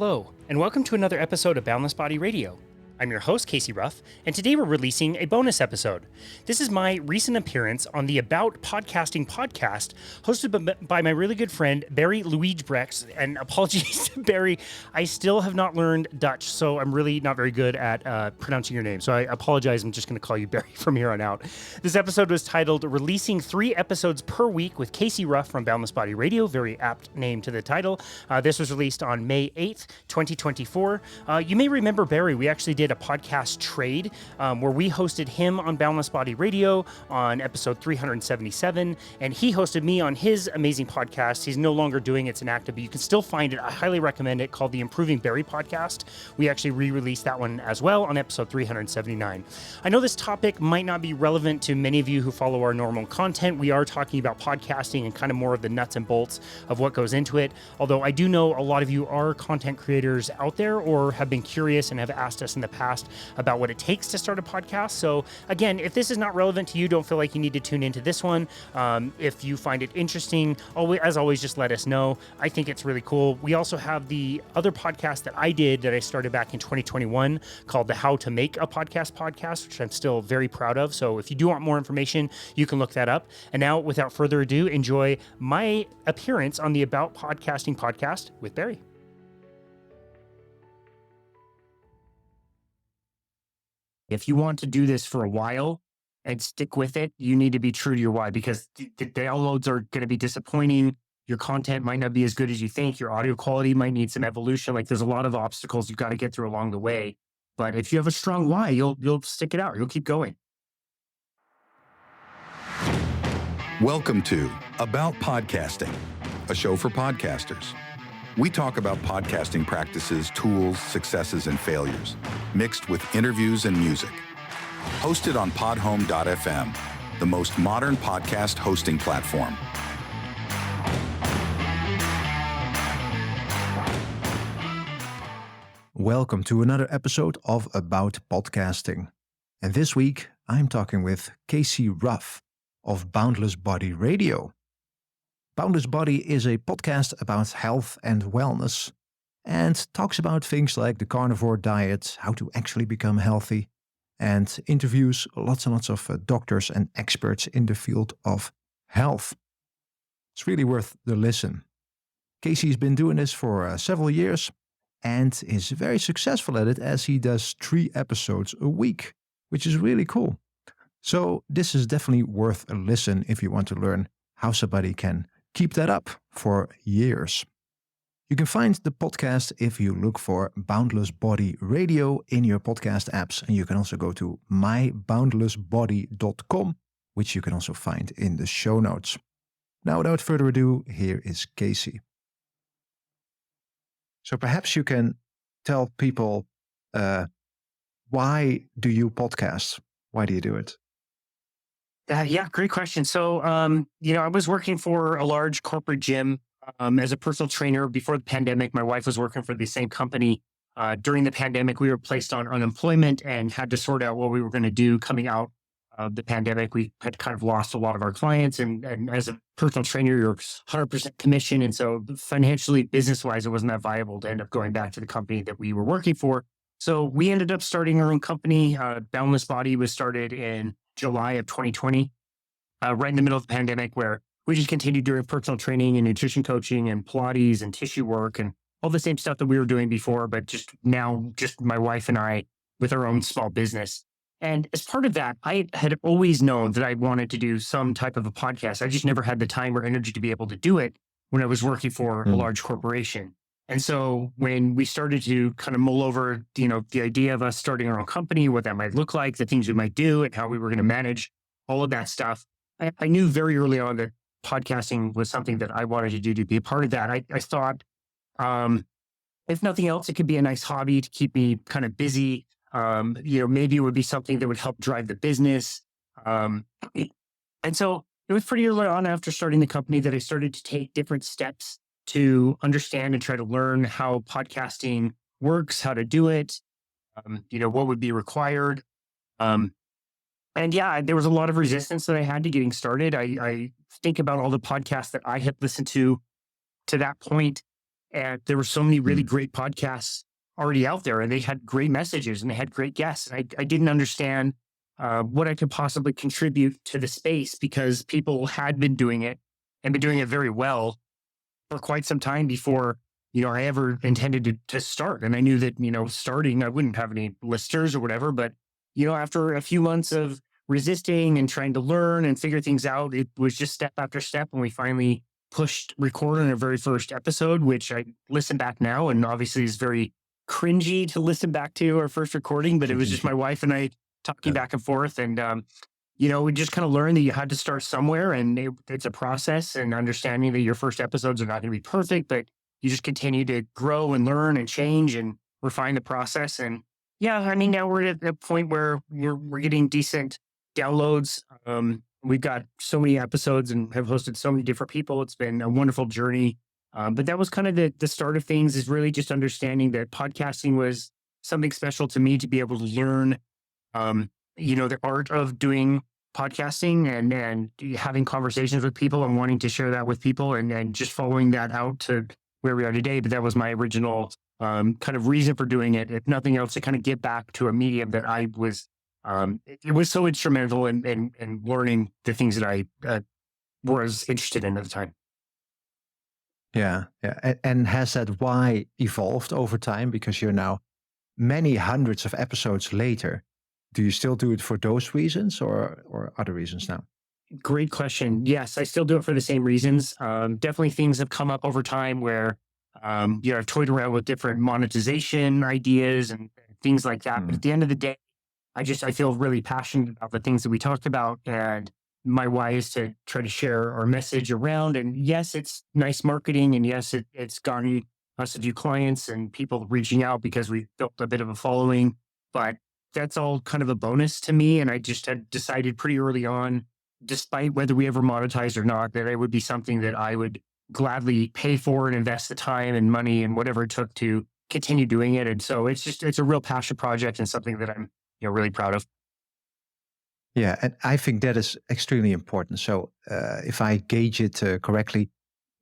Hello, and welcome to another episode of Boundless Body Radio. I'm your host, Casey Ruff, and today we're releasing a bonus episode. This is my recent appearance on the About Podcasting podcast, hosted by my really good friend, Barry Luijbregts. And apologies to Barry, I still have not learned Dutch, so I'm really not very good at pronouncing your name. So I apologize, I'm just going to call you Barry from here on out. This episode was titled Releasing 3 Episodes Per Week with Casey Ruff from Boundless Body Radio, very apt name to the title. This was released on May 8th, 2024. You may remember Barry, we actually did a podcast trade where we hosted him on Boundless Body Radio on episode 377, and he hosted me on his amazing podcast. He's no longer doing it's inactive, but you can still find it. I highly recommend it, called the Improving Barry Podcast. We actually re-released that one as well on episode 379. I know this topic might not be relevant to many of you who follow our normal content. We are talking about podcasting and kind of more of the nuts and bolts of what goes into it, although I do know a lot of you are content creators out there or have been curious and have asked us in the past about what it takes to start a podcast. So again, if this is not relevant to you, don't feel like you need to tune into this one. If you find it interesting, as always, just let us know. I think it's really cool. We also have the other podcast that I did that I started back in 2021 called the How to Make a podcast, which I'm still very proud of. So if you do want more information, you can look that up. And now, without further ado, enjoy my appearance on the About Podcasting podcast with Barry. If you want to do this for a while and stick with it, you need to be true to your why, because the downloads are going to be disappointing. Your content might not be as good as you think. Your audio quality might need some evolution. Like, there's a lot of obstacles you've got to get through along the way. But if you have a strong why, you'll stick it out. You'll keep going. Welcome to About Podcasting, a show for podcasters. We talk about podcasting practices, tools, successes, and failures, mixed with interviews and music. Hosted on podhome.fm, the most modern podcast hosting platform. Welcome to another episode of About Podcasting. And this week, I'm talking with Casey Ruff of Boundless Body Radio. Boundless Body is a podcast about health and wellness and talks about things like the carnivore diet, how to actually become healthy, and interviews lots and lots of doctors and experts in the field of health. It's really worth the listen. Casey's been doing this for several years and is very successful at it, as he does 3 episodes a week, which is really cool. So this is definitely worth a listen if you want to learn how somebody can keep that up for years. You can find the podcast if you look for Boundless Body Radio in your podcast apps, and you can also go to myboundlessbody.com, which you can also find in the show notes. Now, without further ado, here is Casey. So perhaps you can tell people, why do you podcast? Why do you do it? Yeah, great question. So, I was working for a large corporate gym as a personal trainer before the pandemic. My wife was working for the same company. During the pandemic, we were placed on unemployment and had to sort out what we were going to do coming out of the pandemic. We had kind of lost a lot of our clients. And as a personal trainer, you're 100% commission. And so financially, business-wise, it wasn't that viable to end up going back to the company that we were working for. So we ended up starting our own company. Boundless Body was started in July of 2020, right in the middle of the pandemic, where we just continued doing personal training and nutrition coaching and Pilates and tissue work and all the same stuff that we were doing before, but just my wife and I with our own small business. And as part of that, I had always known that I wanted to do some type of a podcast. I just never had the time or energy to be able to do it when I was working for a large corporation. And so when we started to kind of mull over, the idea of us starting our own company, what that might look like, the things we might do, and how we were going to manage all of that stuff, I knew very early on that podcasting was something that I wanted to do to be a part of that. I thought, if nothing else, it could be a nice hobby to keep me kind of busy. Maybe it would be something that would help drive the business. And so it was pretty early on after starting the company that I started to take different steps to understand and try to learn how podcasting works, how to do it, what would be required. And yeah, there was a lot of resistance that I had to getting started. I think about all the podcasts that I had listened to that point. And there were so many really Mm. great podcasts already out there, and they had great messages and they had great guests. And I didn't understand what I could possibly contribute to the space because people had been doing it and been doing it very well for quite some time before, I ever intended to start. And I knew that, starting, I wouldn't have any listeners or whatever. But, after a few months of resisting and trying to learn and figure things out, it was just step after step. And we finally pushed record on our very first episode, which I listen back now and obviously is very cringy to listen back to our first recording, but it was just my wife and I talking Yeah. back and forth. And, we just kind of learned that you had to start somewhere and it's a process and understanding that your first episodes are not going to be perfect, but you just continue to grow and learn and change and refine the process. And yeah, I mean, now we're at a point where we're getting decent downloads. We've got so many episodes and have hosted so many different people. It's been a wonderful journey. But that was kind of the start of things, is really just understanding that podcasting was something special to me to be able to learn, um, the art of doing podcasting and having conversations with people and wanting to share that with people and just following that out to where we are today. But that was my original kind of reason for doing it. If nothing else, to kind of give back to a medium that I was, it was so instrumental in learning the things that I was interested in at the time. Yeah, yeah. And has that why evolved over time? Because you're now many hundreds of episodes later. Do you still do it for those reasons or other reasons now? Great question. Yes, I still do it for the same reasons. Definitely things have come up over time where, I've toyed around with different monetization ideas and things like that. But Mm. at the end of the day, I feel really passionate about the things that we talked about. And my why is to try to share our message around. And yes, it's nice marketing. And yes, it's gotten us a few clients and people reaching out because we built a bit of a following. But that's all kind of a bonus to me. And I just had decided pretty early on, despite whether we ever monetized or not, that it would be something that I would gladly pay for and invest the time and money and whatever it took to continue doing it. And so it's a real passion project and something that I'm, really proud of. Yeah, and I think that is extremely important. So, if I gauge it correctly,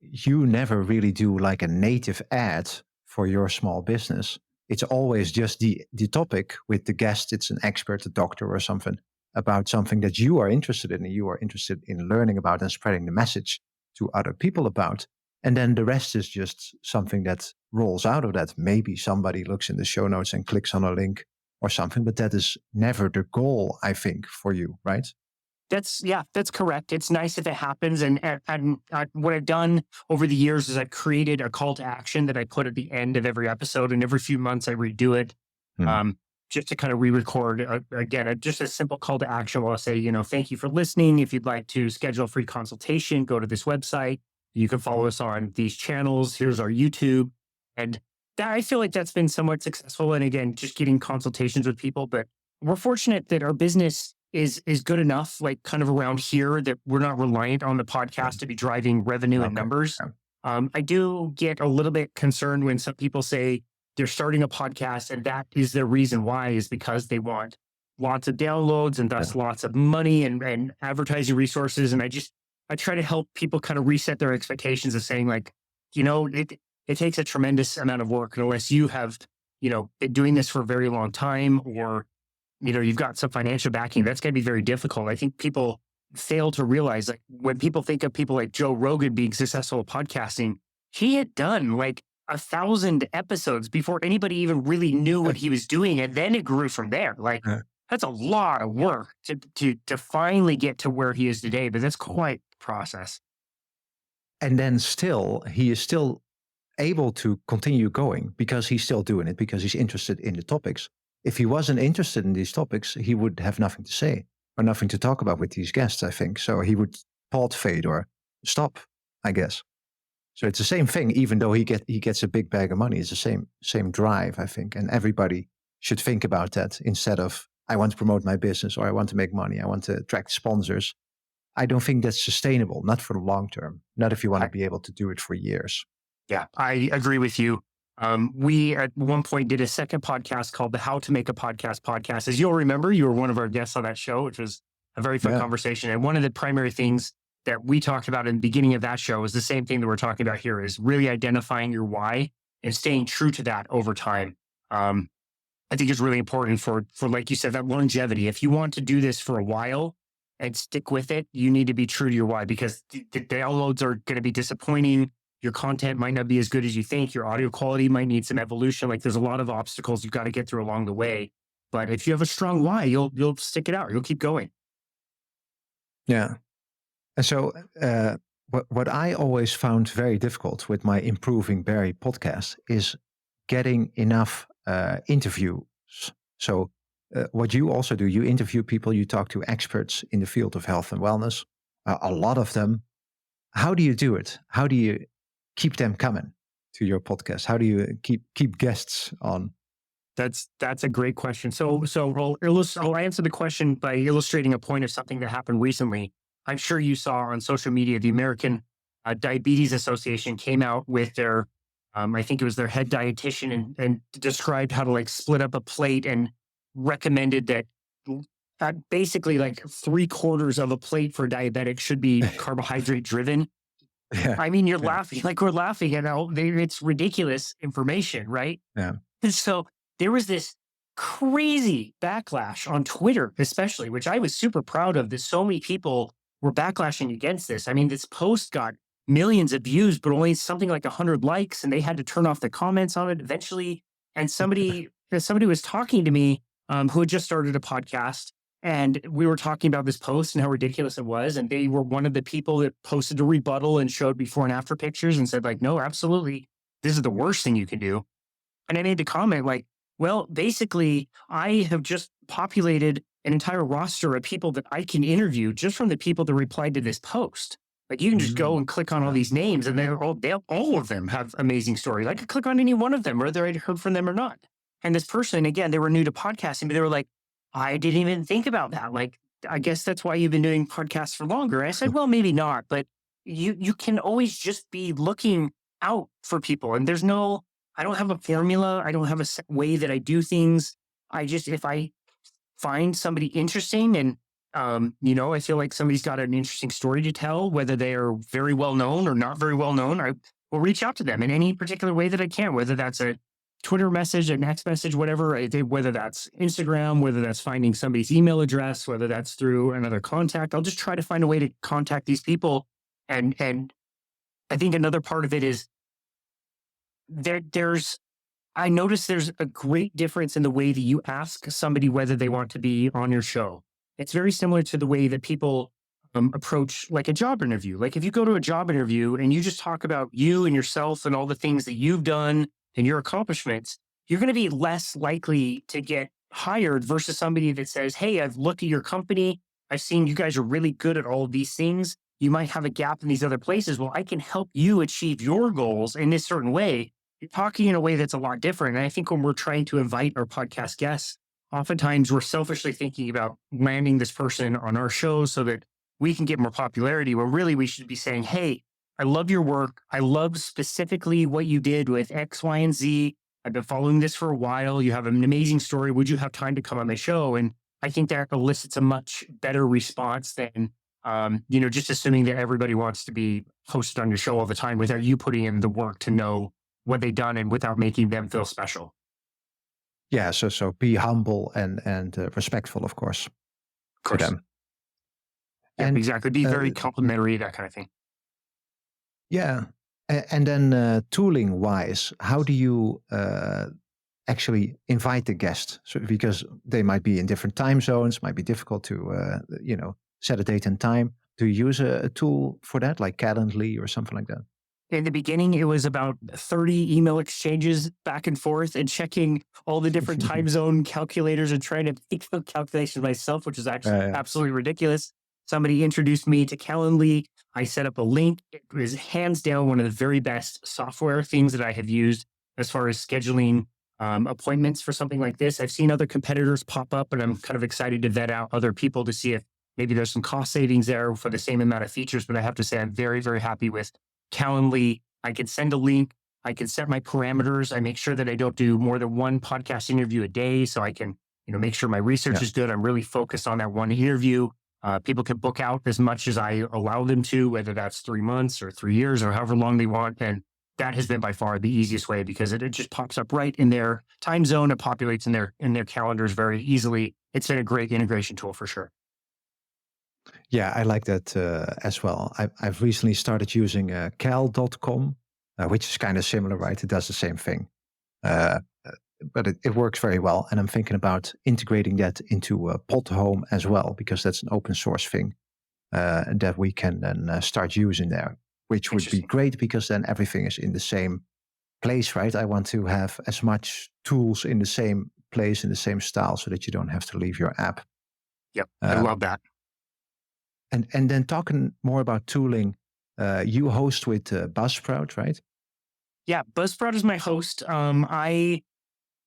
you never really do like a native ad for your small business. It's always just the topic with the guest. It's an expert, a doctor, or something about something that you are interested in, and you are interested in learning about and spreading the message to other people about. And then the rest is just something that rolls out of that. Maybe somebody looks in the show notes and clicks on a link or something, but that is never the goal, I think, for you, right? That's correct. It's nice if it happens. And what I've done over the years is I've created a call to action that I put at the end of every episode, and every few months I redo it, Hmm. just to kind of re-record again, just a simple call to action where I'll say, thank you for listening. If you'd like to schedule a free consultation, go to this website. You can follow us on these channels. Here's our YouTube, and I feel like that's been somewhat successful. And again, just getting consultations with people, but we're fortunate that our business is good enough, like kind of around here, that we're not reliant on the podcast to be driving revenue and Okay. numbers. Yeah. I do get a little bit concerned when some people say they're starting a podcast and that is their reason why, is because they want lots of downloads and thus Yeah. lots of money and advertising resources. And I try to help people kind of reset their expectations of saying, like, it takes a tremendous amount of work. And unless you have, been doing this for a very long time, or you've got some financial backing, that's going to be very difficult. I think people fail to realize, like, when people think of people like Joe Rogan being successful at podcasting, he had done like 1,000 episodes before anybody even really knew what he was doing. And then it grew from there. Like, Yeah. that's a lot of work to finally get to where he is today, but that's quite the process. And then still, he is still able to continue going because he's still doing it because he's interested in the topics. If he wasn't interested in these topics, he would have nothing to say or nothing to talk about with these guests, I think. So he would pod fade or stop, I guess. So it's the same thing, even though he gets a big bag of money. It's the same drive, I think. And everybody should think about that instead of, I want to promote my business, or I want to make money, I want to attract sponsors. I don't think that's sustainable, not for the long term, not if you want to be able to do it for years. Yeah, I agree with you. We at one point did a second podcast called the How to Make a Podcast podcast. As you'll remember, you were one of our guests on that show, which was a very fun Yeah. conversation. And one of the primary things that we talked about in the beginning of that show is the same thing that we're talking about here, is really identifying your why and staying true to that over time. I think is really important for like you said, that longevity. If you want to do this for a while and stick with it, you need to be true to your why, because the downloads are going to be disappointing. Your content might not be as good as you think. Your audio quality might need some evolution. Like there's a lot of obstacles you've got to get through along the way. But if you have a strong why, you'll stick it out. You'll keep going. Yeah. And so, what I always found very difficult with my Improving Barry podcast is getting enough interviews. So, what you also do, you interview people, you talk to experts in the field of health and wellness, a lot of them. How do you do it? How do you keep them coming to your podcast? How do you keep guests on? That's a great question. So I'll answer the question by illustrating a point of something that happened recently. I'm sure you saw on social media, the American Diabetes Association came out with their, I think it was their head dietitian, and described how to like split up a plate and recommended that basically like 3/4 of a plate for diabetics should be carbohydrate driven. Yeah. I mean, you're laughing, like we're laughing, it's ridiculous information, right? Yeah. And so there was this crazy backlash on Twitter, especially, which I was super proud of, that so many people were backlashing against this. I mean, this post got millions of views, but only something like 100 likes, and they had to turn off the comments on it eventually. And somebody was talking to me who had just started a podcast, and we were talking about this post and how ridiculous it was. And they were one of the people that posted a rebuttal and showed before and after pictures and said like, no, absolutely, this is the worst thing you can do. And I made the comment like, well, basically, I have just populated an entire roster of people that I can interview just from the people that replied to this post. Like you can just go and click on all these names, and all of them have amazing stories. I could click on any one of them, whether I'd heard from them or not. And this person, again, they were new to podcasting, but they were like, I didn't even think about that. Like, I guess that's why you've been doing podcasts for longer. And I said, well, maybe not, but you can always just be looking out for people. And I don't have a formula. I don't have a set way that I do things. If I find somebody interesting and, I feel like somebody's got an interesting story to tell, whether they are very well known or not very well known, I will reach out to them in any particular way that I can, whether that's a Twitter message, a text message, whatever, whether that's Instagram, whether that's finding somebody's email address, whether that's through another contact. I'll just try to find a way to contact these people. And I think another part of it is I noticed there's a great difference in the way that you ask somebody whether they want to be on your show. It's very similar to the way that people approach like a job interview. Like if you go to a job interview and you just talk about you and yourself and all the things that you've done and your accomplishments, you're going to be less likely to get hired versus somebody that says, hey, I've looked at your company. I've seen you guys are really good at all of these things. You might have a gap in these other places. Well, I can help you achieve your goals in this certain way. You're talking in a way that's a lot different. And I think when we're trying to invite our podcast guests, oftentimes we're selfishly thinking about landing this person on our show so that we can get more popularity, when really we should be saying, hey, I love your work. I love specifically what you did with X, Y, and Z. I've been following this for a while. You have an amazing story. Would you have time to come on my show? And I think that elicits a much better response than, just assuming that everybody wants to be hosted on your show all the time without you putting in the work to know what they've done and without making them feel special. Yeah, so be humble and respectful, of course, to them. Yeah, And exactly. Be very complimentary, that kind of thing. yeah, and then tooling wise, how do you actually invite the guest? So because they might be in different time zones, might be difficult to set a date and time. Do you use a tool for that, like Calendly or something like that? In the beginning, it was about 30 email exchanges back and forth and checking all the different time zone calculators and trying to make the calculations myself, which is actually absolutely ridiculous. Somebody introduced me to Calendly. I set up a link. It was hands down one of the very best software things that I have used as far as scheduling appointments for something like this. I've seen other competitors pop up, and I'm kind of excited to vet out other people to see if maybe there's some cost savings there for the same amount of features. But I have to say, I'm very, very happy with Calendly. I can send a link. I can set my parameters. I make sure that I don't do more than one podcast interview a day, so I can, make sure my research is good. I'm really focused on that one interview. People can book out as much as I allow them to, whether that's 3 months or 3 years or however long they want. And that has been by far the easiest way because it just pops up right in their time zone. It populates in their calendars very easily. It's been a great integration tool for sure. Yeah, I like that as well. I've recently started using cal.com, which is kind of similar, right? It does the same thing. Uh, but it works very well. And I'm thinking about integrating that into Podhome as well, because that's an open source thing that we can then start using there, which would be Interesting. great because then everything is in the same place, right? I want to have as much tools in the same place, in the same style, so that you don't have to leave your app. Yep. I Uh, love that. and then talking more about tooling, you host with Buzzsprout, right? Yeah. Buzzsprout is my host. I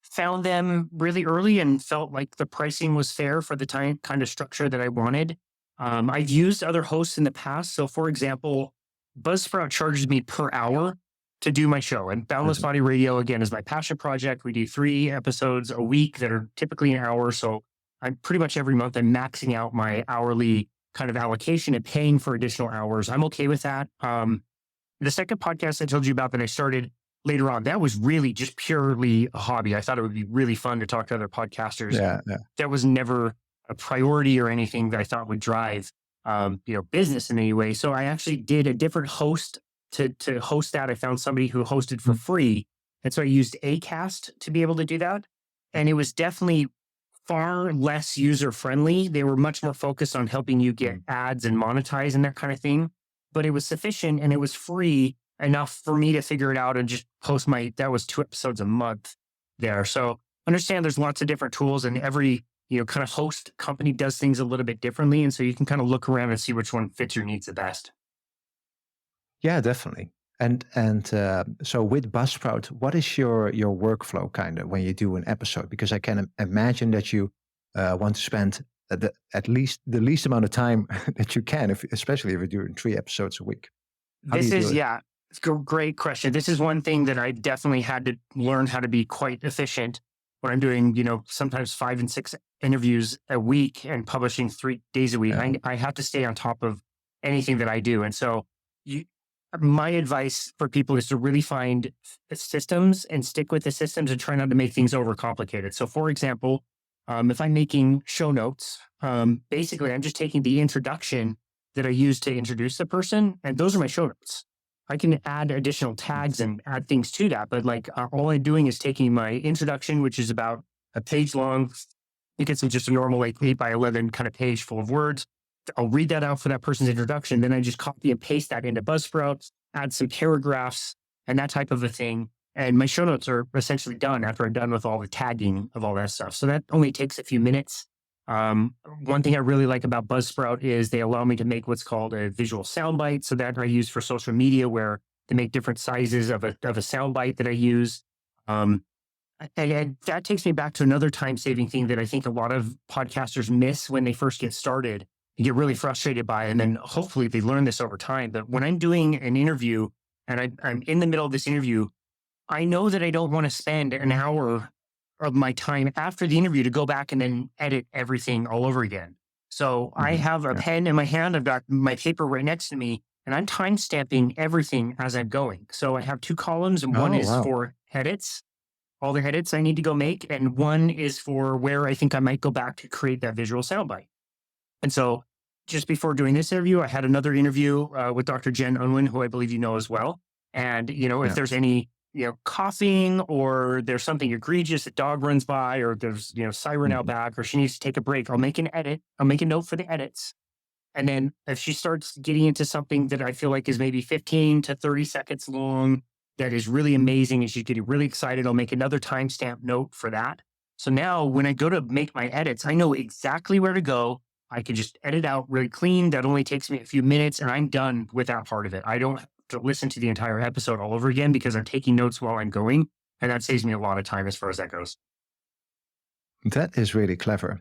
found them really early and felt like the pricing was fair for the time kind of structure that I wanted. I've used other hosts in the past. So, for example, Buzzsprout charges me per hour to do my show. And Boundless Mhm. Body Radio, again, is my passion project. We do 3 episodes a week that are typically an hour. So, I'm pretty much every month, I'm maxing out my hourly kind of allocation and paying for additional hours. I'm okay with that. The second podcast I told you about that I started later on, that was really just purely a hobby. I thought it would be really fun to talk to other podcasters. Yeah, yeah. That was never a priority or anything that I thought would drive, business in any way. So I actually did a different host to host that. I found somebody who hosted for Mm. free. And so I used Acast to be able to do that. And it was definitely far less user friendly. They were much more focused on helping you get ads and monetize and that kind of thing. But it was sufficient and it was free enough for me to figure it out and just post that was 2 episodes a month there. So understand there's lots of different tools and every, kind of host company does things a little bit differently. And so you can kind of look around and see which one fits your needs the best. Yeah, definitely. And so with Buzzsprout, what is your workflow kind of when you do an episode? Because I can imagine that you want to spend at least the least amount of time that you can, especially if you're doing 3 episodes a week. How do This you do is, it? yeah, it's a great question. This is one thing that I definitely had to learn how to be quite efficient when I'm doing, sometimes 5 and 6 interviews a week and publishing 3 days a week. Yeah. I have to stay on top of anything that I do. And so you, my advice for people is to really find systems and stick with the systems and try not to make things overcomplicated. So for example, if I'm making show notes, basically I'm just taking the introduction that I use to introduce the person, and those are my show notes. I can add additional tags and add things to that, but all I'm doing is taking my introduction, which is about a page long. It gets just a normal 8 by 11 kind of page full of words. I'll read that out for that person's introduction. Then I just copy and paste that into Buzzsprout, add some paragraphs and that type of a thing. And my show notes are essentially done after I'm done with all the tagging of all that stuff. So that only takes a few minutes. One thing I really like about Buzzsprout is they allow me to make what's called a visual soundbite. So that I use for social media where they make different sizes of a soundbite that I use. And that takes me back to another time saving thing that I think a lot of podcasters miss when they first get started and get really frustrated by. And then hopefully they learn this over time. But when I'm doing an interview and I'm in the middle of this interview, I know that I don't want to spend an hour of my time after the interview to go back and then edit everything all over again. So I Mhm. have a Yeah. pen in my hand. I've got my paper right next to me and I'm time stamping everything as I'm going. So I have 2 columns and one Oh, is wow. for edits, all the edits I need to go make. And one is for where I think I might go back to create that visual soundbite. And so just before doing this interview, I had another interview with Dr. Jen Unwin, who I believe you know as well. And, if Yeah. there's any, coughing or there's something egregious, a dog runs by or there's, siren out Mhm. back or she needs to take a break, I'll make an edit. I'll make a note for the edits. And then if she starts getting into something that I feel like is maybe 15 to 30 seconds long, that is really amazing and she's getting really excited, I'll make another timestamp note for that. So now when I go to make my edits, I know exactly where to go. I can just edit out really clean. That only takes me a few minutes and I'm done with that part of it. I don't have to listen to the entire episode all over again because I'm taking notes while I'm going. And that saves me a lot of time as far as that goes. That is really clever.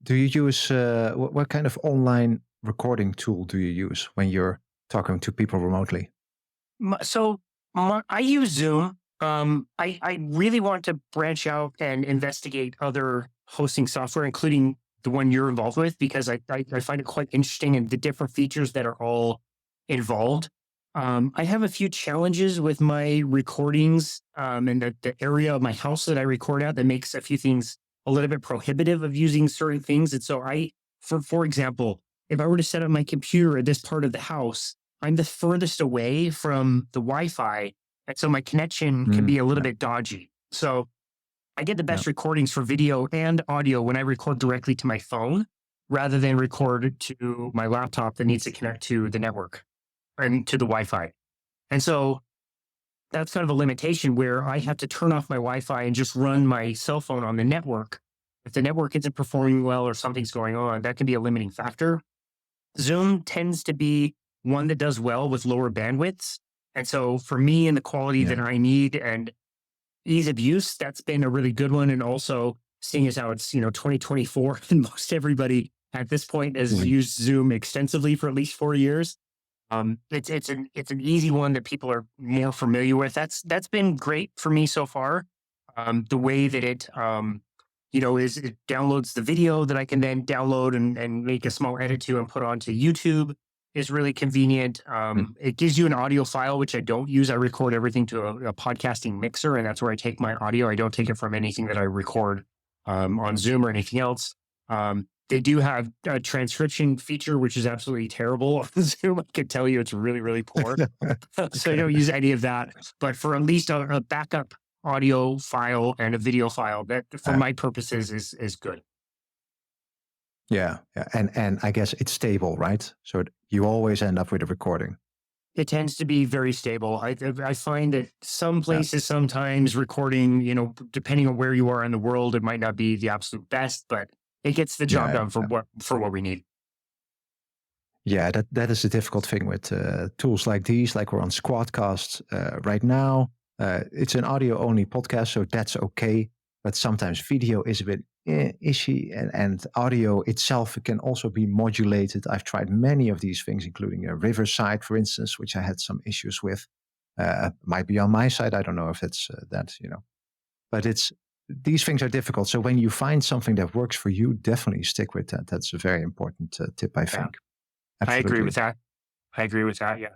Do you use what kind of online recording tool do you use when you're talking to people remotely? I use Zoom. I really want to branch out and investigate other hosting software, including the one you're involved with, because I find it quite interesting and the different features that are all involved. I have a few challenges with my recordings and the area of my house that I record at that makes a few things a little bit prohibitive of using certain things. And so for example, if I were to set up my computer at this part of the house, I'm the furthest away from the Wi-Fi. And so my connection can be a little Yeah. bit dodgy. So I get the Yeah. best recordings for video and audio when I record directly to my phone rather than record to my laptop that needs to connect to the network and to the Wi-Fi. And so that's kind of a limitation where I have to turn off my Wi-Fi and just run my cell phone on the network. If the network isn't performing well or something's going on, that can be a limiting factor. Zoom tends to be one that does well with lower bandwidths. And so for me and the quality Yeah. that I need and ease of use, that's been a really good one. And also seeing as how it's, 2024 and most everybody at this point has Mhm. used Zoom extensively for at least 4 years. It's an easy one that people are more familiar with. That's been great for me so far. The way that it downloads the video that I can then download and make a small edit to and put onto YouTube is really convenient. It gives you an audio file, which I don't use. I record everything to a podcasting mixer, and that's where I take my audio. I don't take it from anything that I record on Zoom or anything else. They do have a transcription feature, which is absolutely terrible on Zoom. I can tell you it's really, really poor. So I don't use any of that. But for at least a backup audio file and a video file, that for Uh, my purposes is good. yeah. Yeah. And I guess it's stable, right? So you always end up with a recording. It tends to be very stable. I find that some Yeah. places sometimes recording, depending on where you are in the world, it might not be the absolute best, but it gets the job Yeah. done for what we need. Yeah, that is the difficult thing with tools like these. Like we're on Squadcast right now. It's an audio only podcast, so that's okay. But sometimes video is a bit ishy, and audio itself can also be modulated. I've tried many of these things, including a Riverside, for instance, which I had some issues with. Might be on my side. I don't know if it's that. But these things are difficult. So when you find something that works for you, definitely stick with that. That's a very important tip, I Yeah, think. I agree with Absolutely. that. I agree with that. Yeah.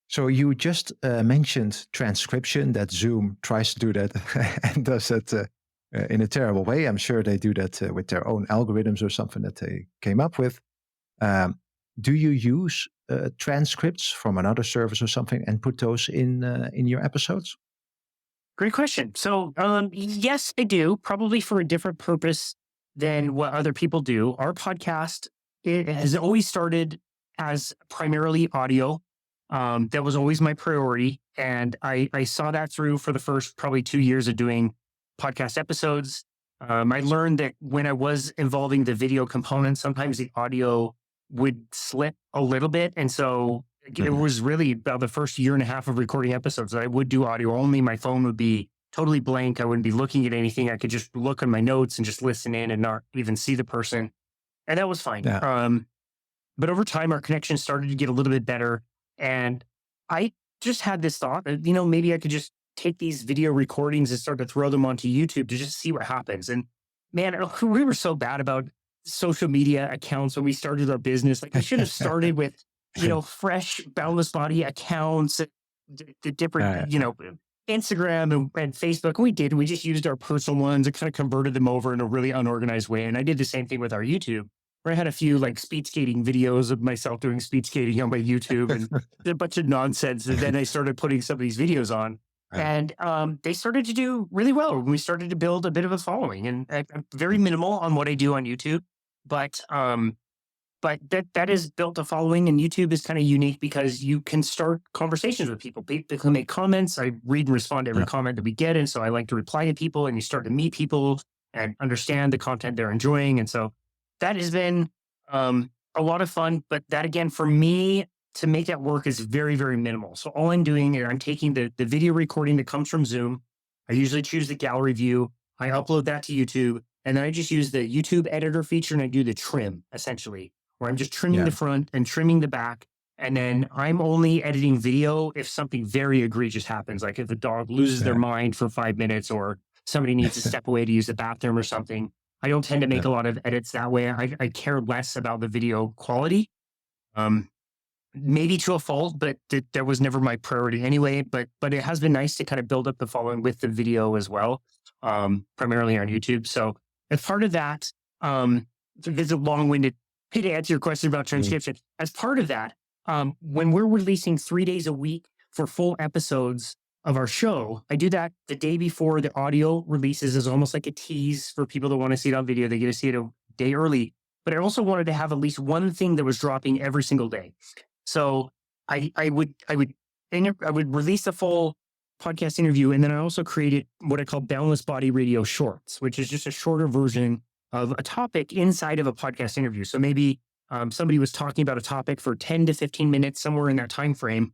So you just mentioned transcription, that Zoom tries to do that and does that in a terrible way. I'm sure they do that with their own algorithms or something that they came up with. Do you use transcripts from another service or something and put those in your episodes? Great question. So, yes, I do, probably for a different purpose than what other people do. Our podcast, it has always started as primarily audio. That was always my priority. And I saw that through for the first probably 2 years of doing podcast episodes. I learned that when I was involving the video component, sometimes the audio would slip a little bit. And so it Mhm. was really about the first year and a half of recording episodes that I would do audio only. My phone would be totally blank. I wouldn't be looking at anything. I could just look on my notes and just listen in and not even see the person. And that was fine. Yeah. But over time, our connection started to get a little bit better. And I just had this thought that, maybe I could just take these video recordings and start to throw them onto YouTube to just see what happens. And man, we were so bad about social media accounts when we started our business. Like I should have started with, fresh Boundless Body accounts, the different, Yeah. Instagram and Facebook. We did. We just used our personal ones and kind of converted them over in a really unorganized way. And I did the same thing with our YouTube, where I had a few like speed skating videos of myself doing speed skating on my YouTube and a bunch of nonsense. And then I started putting some of these videos on. Yeah. And they started to do really well. We started to build a bit of a following, and I'm very minimal on what I do on YouTube, but that is built a following. And YouTube is kind of unique because you can start conversations with people. People can make comments. I read and respond to every Yeah. comment that we get, and so I like to reply to people. And you start to meet people and understand the content they're enjoying, and so that has been a lot of fun. But that again, for me, to make that work is very, very minimal. So all I'm doing is I'm taking the video recording that comes from Zoom. I usually choose the gallery view. I upload that to YouTube, and then I just use the YouTube editor feature and I do the trim essentially, where I'm just trimming Yeah. the front and trimming the back. And then I'm only editing video if something very egregious happens, like if a dog loses their Yeah. mind for 5 minutes or somebody needs to step away to use the bathroom or something. I don't tend to make Yeah. a lot of edits that way. I care less about the video quality. Um, Maybe to a fault, but that was never my priority anyway. But it has been nice to kind of build up the following with the video as well, primarily on YouTube. So as part of that, this is a long-winded way to answer your question about Mm. transcription. As part of that, when we're releasing 3 days a week for full episodes of our show, I do that the day before the audio releases as almost like a tease for people that want to see it on video. They get to see it a day early. But I also wanted to have at least one thing that was dropping every single day. So I would release the full podcast interview, and then I also created what I call Boundless Body Radio Shorts, which is just a shorter version of a topic inside of a podcast interview. So maybe somebody was talking about a topic for 10 to 15 minutes, somewhere in that time frame,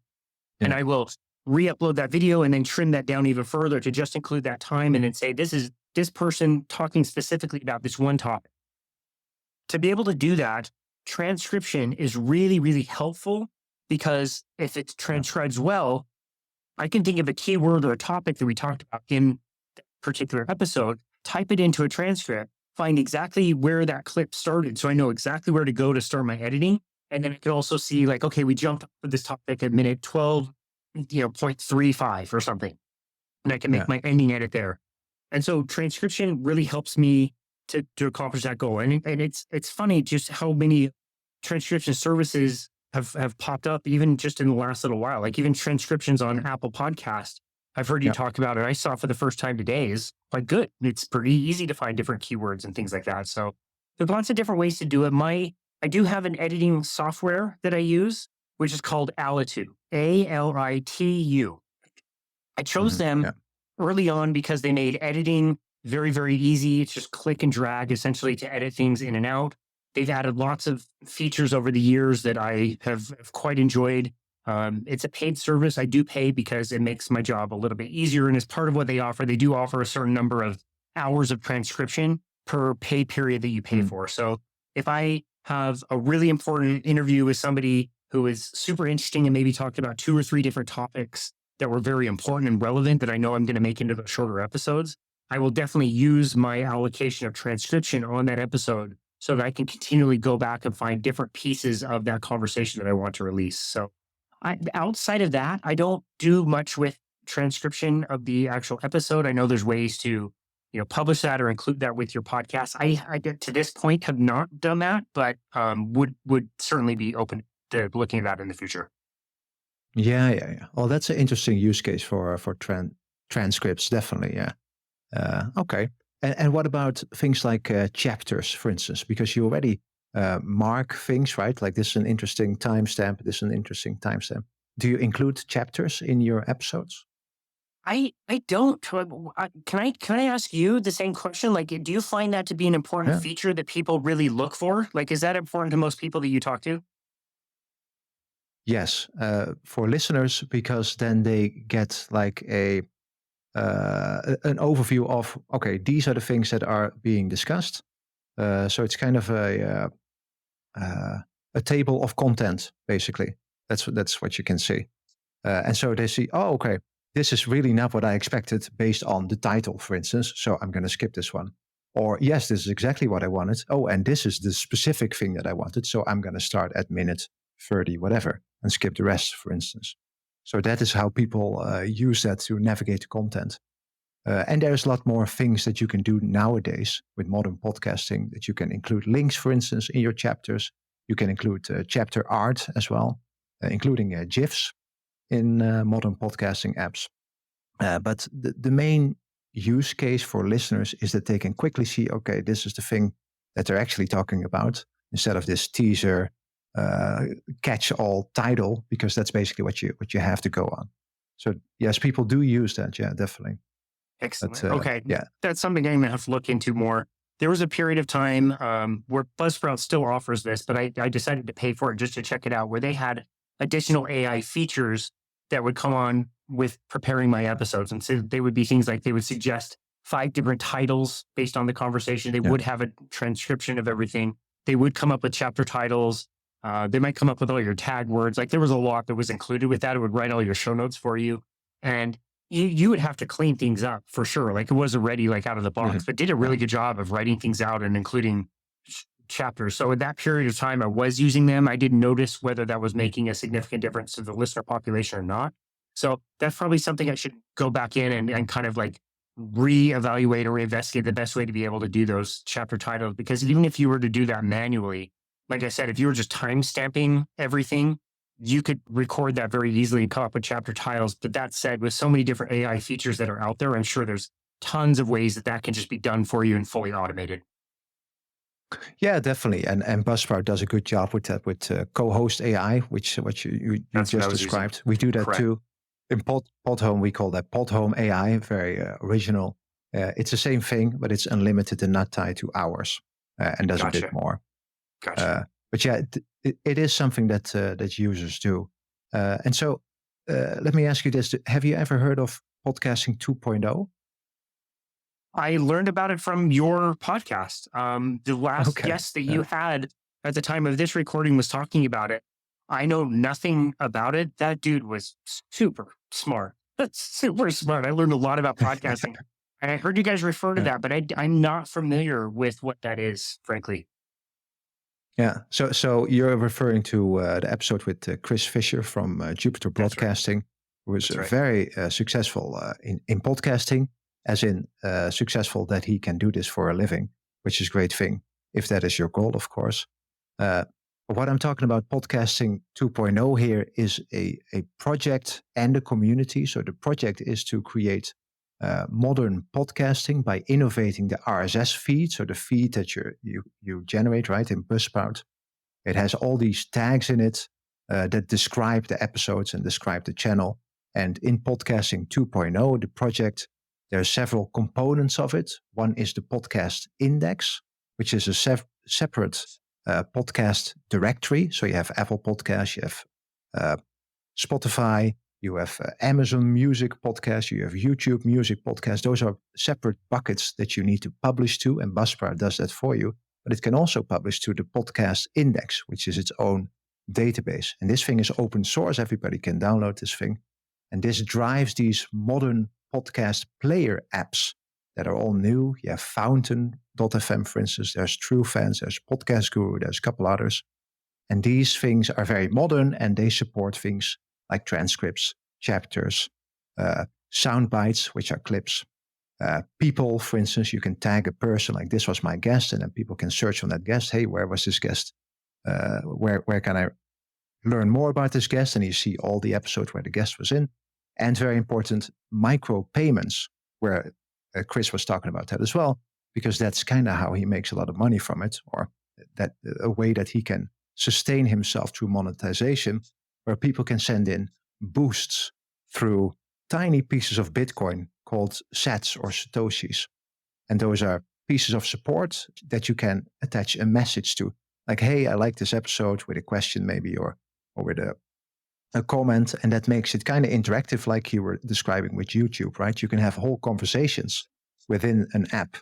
and Yeah. I will re-upload that video and then trim that down even further to just include that time, and then say this is this person talking specifically about this one topic. To be able to do that, transcription is really, really helpful, because if it's transcribed well, I can think of a keyword or a topic that we talked about in that particular episode, type it into a transcript, find exactly where that clip started. So I know exactly where to go to start my editing. And then I could also see like, okay, we jumped for this topic at minute 12, 0.35 or something. And I can make Yeah. my ending edit there. And so transcription really helps me to accomplish that goal. And it's funny just how many transcription services have popped up even just in the last little while. Like even transcriptions on Apple Podcast. I've heard you Yeah. talk about it. I saw it for the first time today. Is quite good. It's pretty easy to find different keywords and things like that. So there's lots of different ways to do it. I do have an editing software that I use, which is called Alitu. Alitu. I chose Mhm. them Yeah. early on because they made editing very, very easy. It's just click and drag essentially to edit things in and out. They've added lots of features over the years that I have quite enjoyed. It's a paid service. I do pay because it makes my job a little bit easier. And as part of what they offer, they do offer a certain number of hours of transcription per pay period that you pay Mm. for. So if I have a really important interview with somebody who is super interesting and maybe talked about 2 or 3 different topics that were very important and relevant that I know I'm going to make into the shorter episodes, I will definitely use my allocation of transcription on that episode so that I can continually go back and find different pieces of that conversation that I want to release. So outside of that, I don't do much with transcription of the actual episode. I know there's ways to, publish that or include that with your podcast. I to this point have not done that, but would certainly be open to looking at that in the future. Yeah. Yeah. Yeah. Well, that's an interesting use case for transcripts. Definitely. Yeah. Okay. And what about things like chapters, for instance? Because you already mark things, right? Like this is an interesting timestamp. This is an interesting timestamp. Do you include chapters in your episodes? I don't. Can I ask you the same question? Like, do you find that to be an important Yeah. feature that people really look for? Like, is that important to most people that you talk to? Yes. For listeners, because then they get like an overview of, okay, these are the things that are being discussed. So it's kind of a table of content, basically. That's what you can see. And so they see, oh, okay, this is really not what I expected based on the title, for instance. So I'm going to skip this one. Or yes, this is exactly what I wanted. Oh, and this is the specific thing that I wanted. So I'm going to start at minute 30, whatever, and skip the rest, for instance. So that is how people use that to navigate the content. And there's a lot more things that you can do nowadays with modern podcasting, that you can include links, for instance, in your chapters. You can include chapter art as well, including GIFs in modern podcasting apps. But the main use case for listeners is that they can quickly see, okay, this is the thing that they're actually talking about, instead of this teaser catch-all title, because that's basically what you have to go on. So yes, people do use that. Yeah, definitely. Excellent. But Okay. yeah, That's something I'm going to have to look into more. There was a period of time where Buzzsprout still offers this, but I decided to pay for it just to check it out, where they had additional AI features that would come on with preparing my episodes. And so they would be things like they would suggest 5 different titles based on the conversation. They yeah, would have a transcription of everything. They would come up with chapter titles. They might come up with all your tag words. Like there was a lot that was included with that. It would write all your show notes for you. And you would have to clean things up for sure. Like it was already like out of the box, Mhm. but did a Yeah. really good job of writing things out and including chapters. So in that period of time, I was using them. I didn't notice whether that was making a significant difference to the listener population or not. So that's probably something I should go back in and kind of like reevaluate or reinvestigate the best way to be able to do those chapter titles. Because even if you were to do that manually, like I said, if you were just time stamping everything, you could record that very easily and come up with chapter titles. But that said, with so many different AI features that are out there, I'm sure there's tons of ways that that can just be done for you and fully automated. Yeah, definitely. And Buzzsprout does a good job with that with co-host AI, which what you That's what I just was using. described. We do that Correct. too. In Podhome, we call that Podhome AI, very original. It's the same thing, but it's unlimited and not tied to hours, and does a bit Gotcha. more. Gotcha. But yeah, it is something that that users do. And so, let me ask you this: have you ever heard of podcasting 2.0? I learned about it from your podcast. The last Okay. guest that you Yeah. had at the time of this recording was talking about it. I know nothing about it. That dude was super smart. That's super smart. I learned a lot about podcasting. And I heard you guys refer to Yeah. that, but I'm not familiar with what that is, frankly. Yeah. So you're referring to the episode with Chris Fisher from Jupiter That's right. Broadcasting, who was That's right. very successful in podcasting, as in successful that he can do this for a living, which is a great thing, if that is your goal, of course. Uh, what I'm talking about, podcasting 2.0 here, is a project and a community. So the project is to create modern podcasting by innovating the RSS feed, so the feed that you generate, right, in Buzzsprout. It has all these tags in it that describe the episodes and describe the channel. And in Podcasting 2.0, the project, there are several components of it. One is the podcast index, which is a separate podcast directory. So you have Apple Podcasts, you have uh, Spotify, you have Amazon Music Podcast, you have YouTube Music Podcast. Those are separate buckets that you need to publish to, and Buzzsprout does that for you. But it can also publish to the podcast index, which is its own database. And this thing is open source. Everybody can download this thing. And this drives these modern podcast player apps that are all new. You have Fountain.fm, for instance. There's True Fans, there's Podcast Guru, there's a couple others. And these things are very modern, and they support things like transcripts, chapters, sound bites, which are clips. People, for instance, you can tag a person like this was my guest, and then people can search on that guest. Hey, where was this guest? Where can I learn more about this guest? And you see all the episodes where the guest was in. And very important, micro payments, where Chris was talking about that as well, because that's kind of how he makes a lot of money from it, or that a way that he can sustain himself through monetization, where people can send in boosts through tiny pieces of Bitcoin called sats or satoshis. And those are pieces of support that you can attach a message to. Like, hey, I like this episode, with a question maybe, or with a comment. And that makes it kind of interactive, like you were describing with YouTube, right? You can have whole conversations within an app.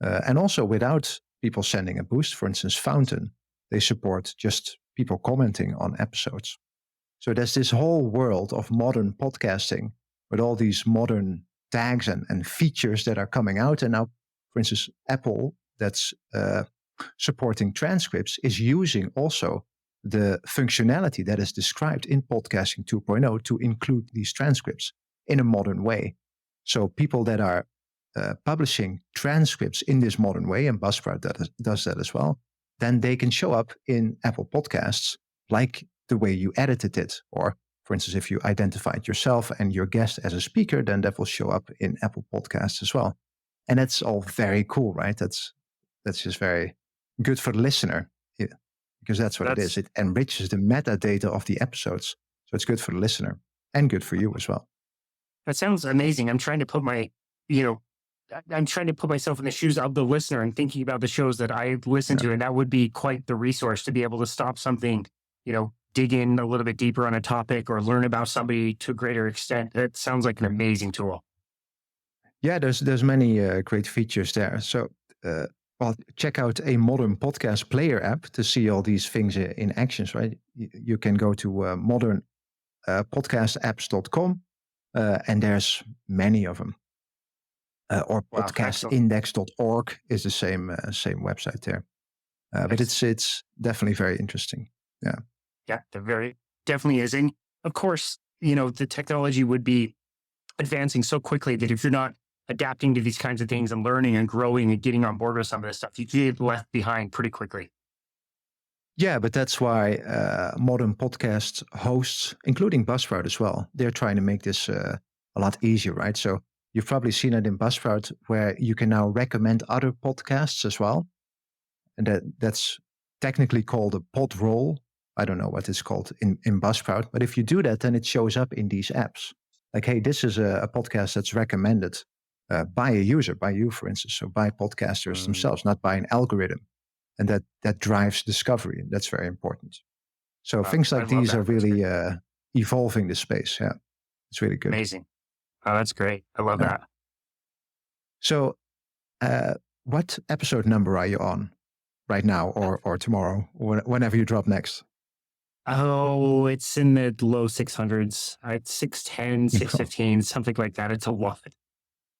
And also without people sending a boost. For instance, Fountain, they support just people commenting on episodes. So there's this whole world of modern podcasting with all these modern tags and features that are coming out. And now, for instance, Apple, that's supporting transcripts, is using also the functionality that is described in Podcasting 2.0 to include these transcripts in a modern way. So people that are publishing transcripts in this modern way, and Buzzsprout does that as well, then they can show up in Apple Podcasts like the way you edited it. Or, for instance, if you identified yourself and your guest as a speaker, then that will show up in Apple Podcasts as well. And that's all very cool, right? That's just very good for the listener, yeah, because that's what it is. That's It enriches the metadata of the episodes. So it's good for the listener and good for you as well. that sounds amazing. I'm trying to put I'm trying to put myself in the shoes of the listener and thinking about the shows that I listen Yeah. to, and that would be quite the resource to be able to stop something, dig in a little bit deeper on a topic or learn about somebody to a greater extent. That sounds like an amazing tool. Yeah, there's many great features there. So, well, check out a modern podcast player app to see all these things in actions, right? You can go to modern podcastapps.com. and there's many of them. Or Wow, excellent. podcastindex.org is the same website there. But Excellent. it's definitely very interesting. Yeah. Yeah, they're very definitely is. And of course, the technology would be advancing so quickly that if you're not adapting to these kinds of things and learning and growing and getting on board with some of this stuff, you get left behind pretty quickly. Yeah, but that's why modern podcast hosts, including Buzzsprout as well, they're trying to make this a lot easier, right? So you've probably seen it in Buzzsprout where you can now recommend other podcasts as well. And that's technically called a pod roll. I don't know what it's called in Buzzsprout, but if you do that, then it shows up in these apps. Like, hey, this is a podcast that's recommended by a user, by you, for instance, so by podcasters Mm, themselves, not by an algorithm, and that drives discovery. And that's very important. So wow, things I like love these are that. That's great. really evolving the space. Yeah, it's really good. Amazing. Oh, that's great. I love Yeah. that. So, uh, what episode number are you on right now, or tomorrow, or whenever you drop next? Oh, it's in the low 600s. It's 610, 615, something like that. It's a lot.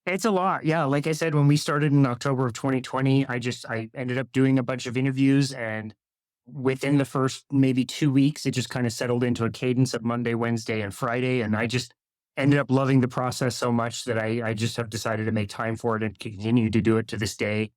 It's a lot. Yeah. Like I said, when we started in October of 2020, I ended up doing a bunch of interviews, and within the first maybe 2 weeks, it just kind of settled into a cadence of Monday, Wednesday, and Friday. And I just ended up loving the process so much that I just have decided to make time for it and continue to do it to this day.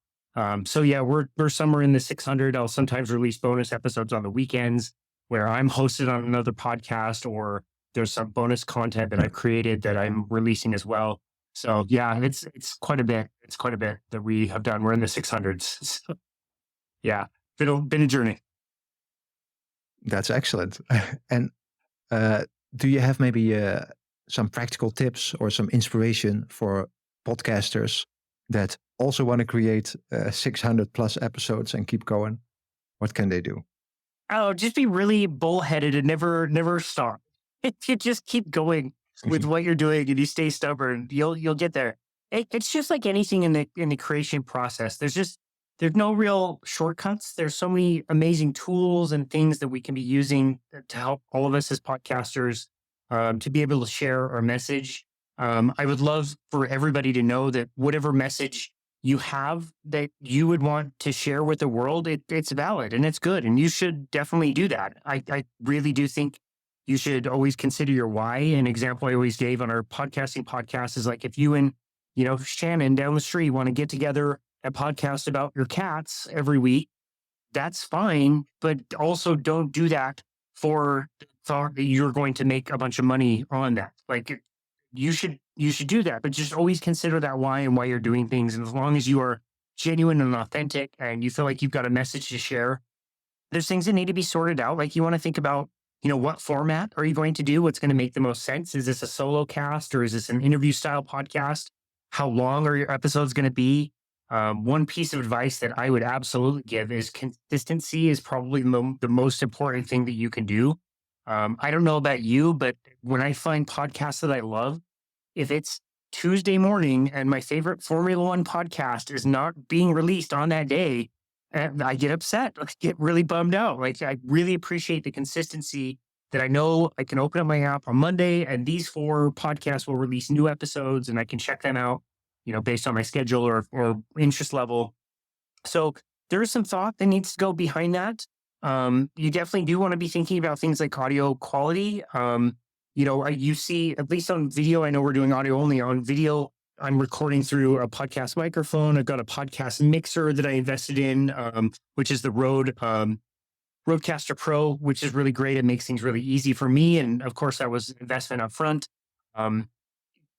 So yeah, we're somewhere in the 600. I'll sometimes release bonus episodes on the weekends where I'm hosted on another podcast, or there's some bonus content that I've created that I'm releasing as well. So yeah, it's quite a bit. It's quite a bit that we have done. We're in the 600s. So, yeah, been a journey. That's excellent. And uh, do you have maybe some practical tips or some inspiration for podcasters that also want to create 600 plus episodes and keep going? What can they do? Oh, just be really bullheaded and never stop. If you just keep going with what you're doing and you stay stubborn, you'll get there. It's just like anything in the creation process. There's no real shortcuts. There's so many amazing tools and things that we can be using to help all of us as podcasters to be able to share our message. I would love for everybody to know that whatever message you have that you would want to share with the world, it's valid and it's good. And you should definitely do that. I really do think you should always consider your why. An example I always gave on our podcasting podcast is like if you and, Shannon down the street want to get together and podcast about your cats every week, that's fine. But also don't do that for the thought that you're going to make a bunch of money on that. Like you should do that, but just always consider that why and why you're doing things. And as long as you are genuine and authentic and you feel like you've got a message to share, there's things that need to be sorted out. Like you want to think about, what format are you going to do? What's going to make the most sense? Is this a solo cast or is this an interview style podcast? How long are your episodes going to be? One piece of advice that I would absolutely give is consistency is probably the most important thing that you can do. I don't know about you, but when I find podcasts that I love, if it's Tuesday morning and my favorite Formula One podcast is not being released on that day, I get upset. I get really bummed out. Like I really appreciate the consistency that I know I can open up my app on Monday and these four podcasts will release new episodes and I can check them out, based on my schedule or interest level. So there is some thought that needs to go behind that. You definitely do want to be thinking about things like audio quality. You see, at least on video, I know we're doing audio only. On video, I'm recording through a podcast microphone. I've got a podcast mixer that I invested in, which is the Rodecaster Pro, which is really great. It makes things really easy for me. And of course, that was investment up front. Um,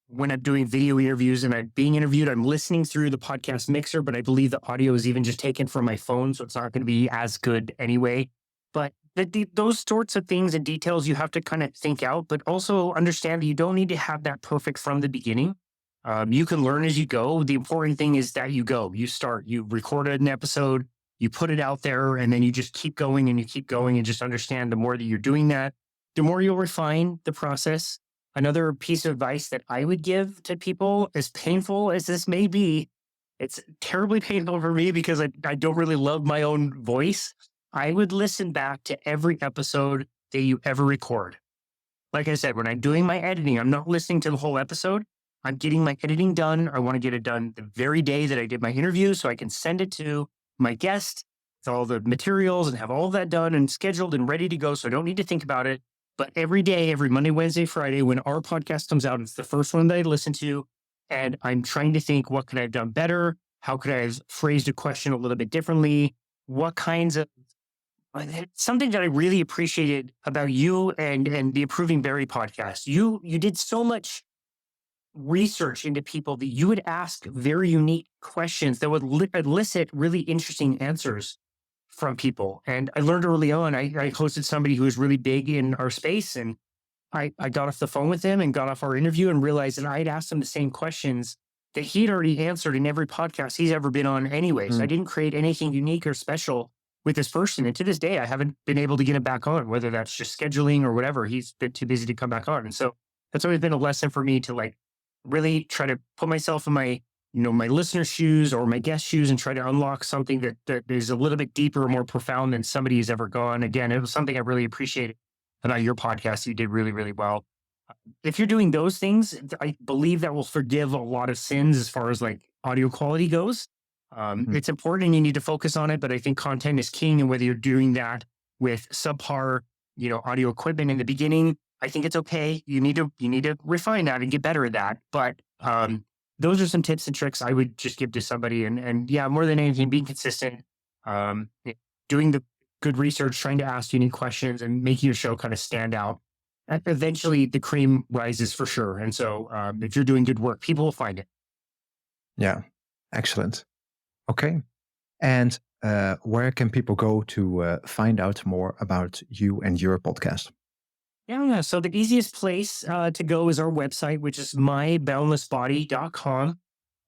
when I'm doing video interviews and I'm being interviewed, I'm listening through the podcast mixer, but I believe the audio is even just taken from my phone. So it's not going to be as good anyway. But those sorts of things and details you have to kind of think out, but also understand that you don't need to have that perfect from the beginning. You can learn as you go. The important thing is that you start, you recorded an episode, you put it out there, and then you just keep going and you keep going and just understand the more that you're doing that, the more you'll refine the process. Another piece of advice that I would give to people, as painful as this may be, it's terribly painful for me because I don't really love my own voice. I would listen back to every episode that you ever record. like I said, when I'm doing my editing, I'm not listening to the whole episode. I'm getting my editing done. I want to get it done the very day that I did my interview so I can send it to my guest with all the materials and have all that done and scheduled and ready to go. So I don't need to think about it. But every day, every Monday, Wednesday, Friday, when our podcast comes out, it's the first one that I listen to. And I'm trying to think, what could I have done better? How could I have phrased a question a little bit differently? What kinds of something that I really appreciated about you and the Improving Barry podcast. You did so much research into people that you would ask very unique questions that would elicit really interesting answers from people. And I learned early on, I hosted somebody who was really big in our space, and I got off the phone with him and got off our interview and realized that I had asked him the same questions that he'd already answered in every podcast he's ever been on anyway. So I didn't create anything unique or special with this person. And to this day, I haven't been able to get him back on, whether that's just scheduling or whatever. He's been too busy to come back on. And so that's always been a lesson for me to like really try to put myself in my, my listener's shoes or my guest shoes and try to unlock something that is a little bit deeper or more profound than somebody has ever gone. Again, it was something I really appreciated about your podcast. You did really, really well. If you're doing those things, I believe that will forgive a lot of sins as far as like audio quality goes. It's important and you need to focus on it, but I think content is king. And whether you're doing that with subpar, audio equipment in the beginning, I think it's okay. You need to refine that and get better at that. But those are some tips and tricks I would just give to somebody. And yeah, more than anything, being consistent, doing the good research, trying to ask unique questions and making your show kind of stand out. And eventually the cream rises for sure. And so if you're doing good work, people will find it. Yeah, excellent. Okay. And where can people go to find out more about you and your podcast? Yeah. So the easiest place to go is our website, which is myboundlessbody.com.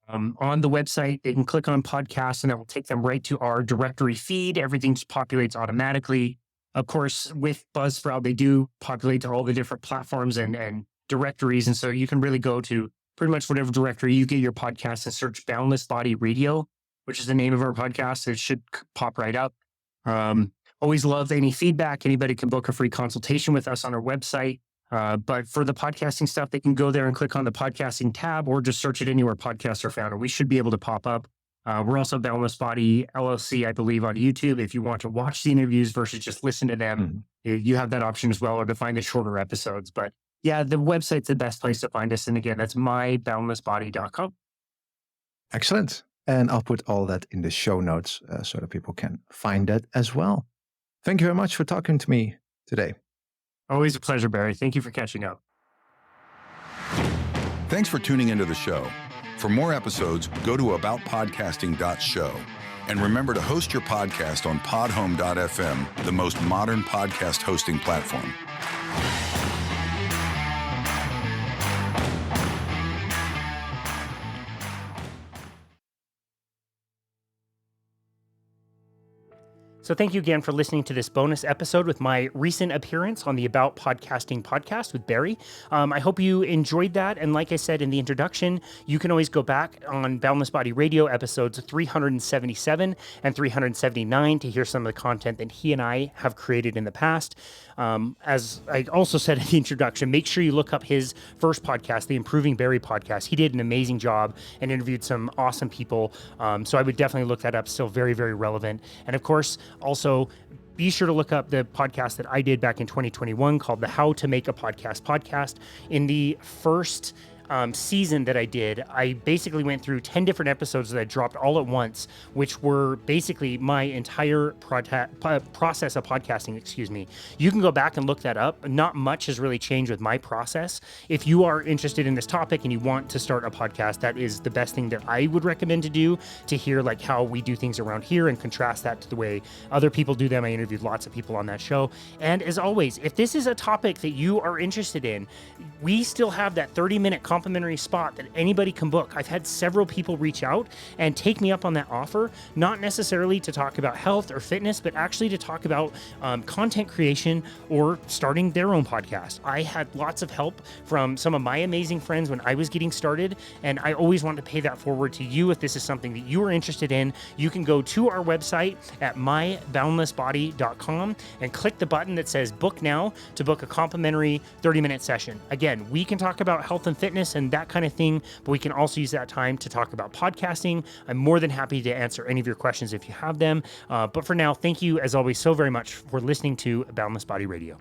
On the website, they can click on podcasts and it will take them right to our directory feed. Everything just populates automatically. Of course, with Buzzsprout, they do populate to all the different platforms and directories. And so you can really go to pretty much whatever directory you get your podcast and search Boundless Body Radio, which is the name of our podcast. It should pop right up. Always love any feedback. Anybody can book a free consultation with us on our website. But for the podcasting stuff, they can go there and click on the podcasting tab or just search it anywhere podcasts are found, and we should be able to pop up. We're also Boundless Body LLC, I believe, on YouTube. If you want to watch the interviews versus just listen to them, you have that option as well, or to find the shorter episodes. But yeah, the website's the best place to find us. And again, that's myboundlessbody.com. Excellent. And I'll put all that in the show notes so that people can find that as well. Thank you very much for talking to me today. Always a pleasure, Barry. Thank you for catching up. Thanks for tuning into the show. For more episodes, go to aboutpodcasting.show. And remember to host your podcast on podhome.fm, the most modern podcast hosting platform. So thank you again for listening to this bonus episode with my recent appearance on the About Podcasting podcast with Barry. I hope you enjoyed that. And like I said in the introduction, you can always go back on Boundless Body Radio episodes 377 and 379 to hear some of the content that he and I have created in the past. As I also said in the introduction, make sure you look up his first podcast, the Improving Barry podcast. He did an amazing job and interviewed some awesome people. So I would definitely look that up. Still very, very relevant. And of course, also be sure to look up the podcast that I did back in 2021 called the How to Make a podcast. In the first season that I did, I basically went through 10 different episodes that I dropped all at once, which were basically my entire process of podcasting, You can go back and look that up. Not much has really changed with my process. If you are interested in this topic and you want to start a podcast, that is the best thing that I would recommend to do, to hear like how we do things around here and contrast that to the way other people do them. I interviewed lots of people on that show. And as always, if this is a topic that you are interested in, we still have that 30-minute complimentary spot that anybody can book. I've had several people reach out and take me up on that offer, not necessarily to talk about health or fitness, but actually to talk about content creation or starting their own podcast. I had lots of help from some of my amazing friends when I was getting started, and I always want to pay that forward to you. If this is something that you are interested in, you can go to our website at myboundlessbody.com and click the button that says book now to book a complimentary 30-minute session. Again, we can talk about health and fitness and that kind of thing, but we can also use that time to talk about podcasting. I'm more than happy to answer any of your questions if you have them. But for now, thank you as always so very much for listening to Boundless Body Radio.